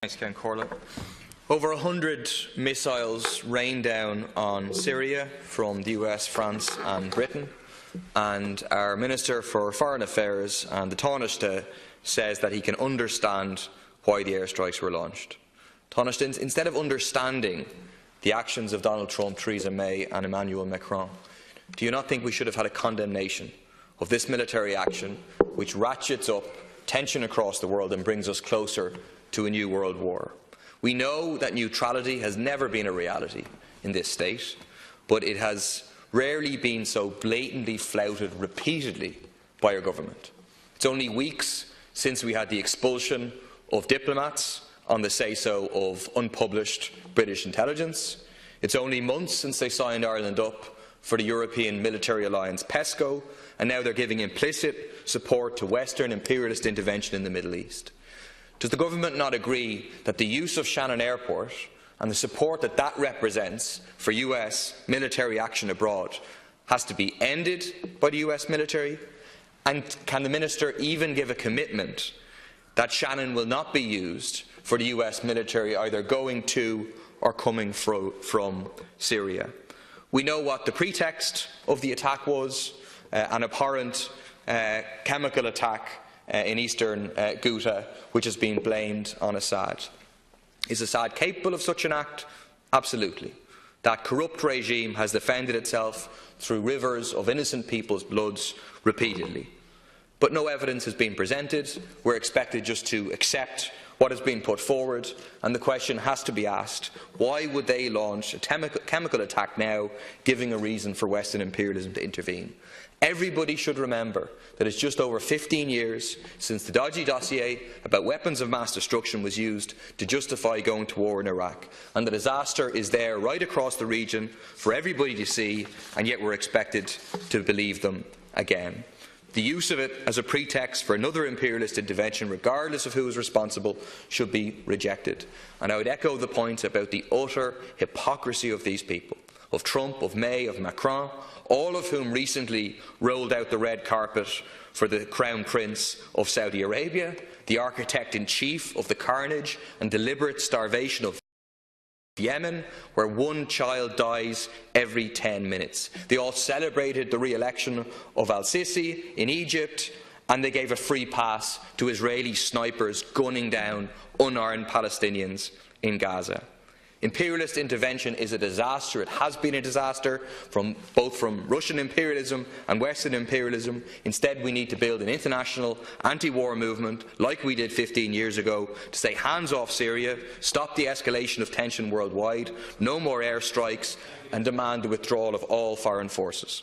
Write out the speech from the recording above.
Thanks, Ken Corlett. Over 100 missiles rained down on Syria from the US, France and Britain, and our Minister for Foreign Affairs and the Taoiseach says that he can understand why the airstrikes were launched. Taoiseach, instead of understanding the actions of Donald Trump, Theresa May and Emmanuel Macron, do you not think we should have had a condemnation of this military action which ratchets up tension across the world and brings us closer to a new world war? We know that neutrality has never been a reality in this state, but it has rarely been so blatantly flouted repeatedly by our government. It's only weeks since we had the expulsion of diplomats on the say-so of unpublished British intelligence. It's only months since they signed Ireland up for the European military alliance PESCO, and now they're giving implicit support to Western imperialist intervention in the Middle East. Does the government not agree that the use of Shannon Airport and the support that that represents for US military action abroad has to be ended by the US military? And can the Minister even give a commitment that Shannon will not be used for the US military either going to or coming from Syria? We know what the pretext of the attack was, an abhorrent chemical attack in eastern Ghouta, which has been blamed on Assad. Is Assad capable of such an act? Absolutely. That corrupt regime has defended itself through rivers of innocent people's bloods repeatedly. But no evidence has been presented. We're expected just to accept what has been put forward, and the question has to be asked, why would they launch a chemical attack now, giving a reason for Western imperialism to intervene? Everybody should remember that it's just over 15 years since the dodgy dossier about weapons of mass destruction was used to justify going to war in Iraq, and the disaster is there right across the region for everybody to see, and yet we're expected to believe them again. The use of it as a pretext for another imperialist intervention, regardless of who is responsible, should be rejected. And I would echo the point about the utter hypocrisy of these people, of Trump, of May, of Macron, all of whom recently rolled out the red carpet for the Crown Prince of Saudi Arabia, the architect-in-chief of the carnage and deliberate starvation of Yemen, where one child dies every 10 minutes. They all celebrated the re-election of al-Sisi in Egypt, and they gave a free pass to Israeli snipers gunning down unarmed Palestinians in Gaza. Imperialist intervention is a disaster. It has been a disaster both from Russian imperialism and Western imperialism. Instead, we need to build an international anti-war movement, like we did 15 years ago, to say hands off Syria, stop the escalation of tension worldwide, no more airstrikes, and demand the withdrawal of all foreign forces.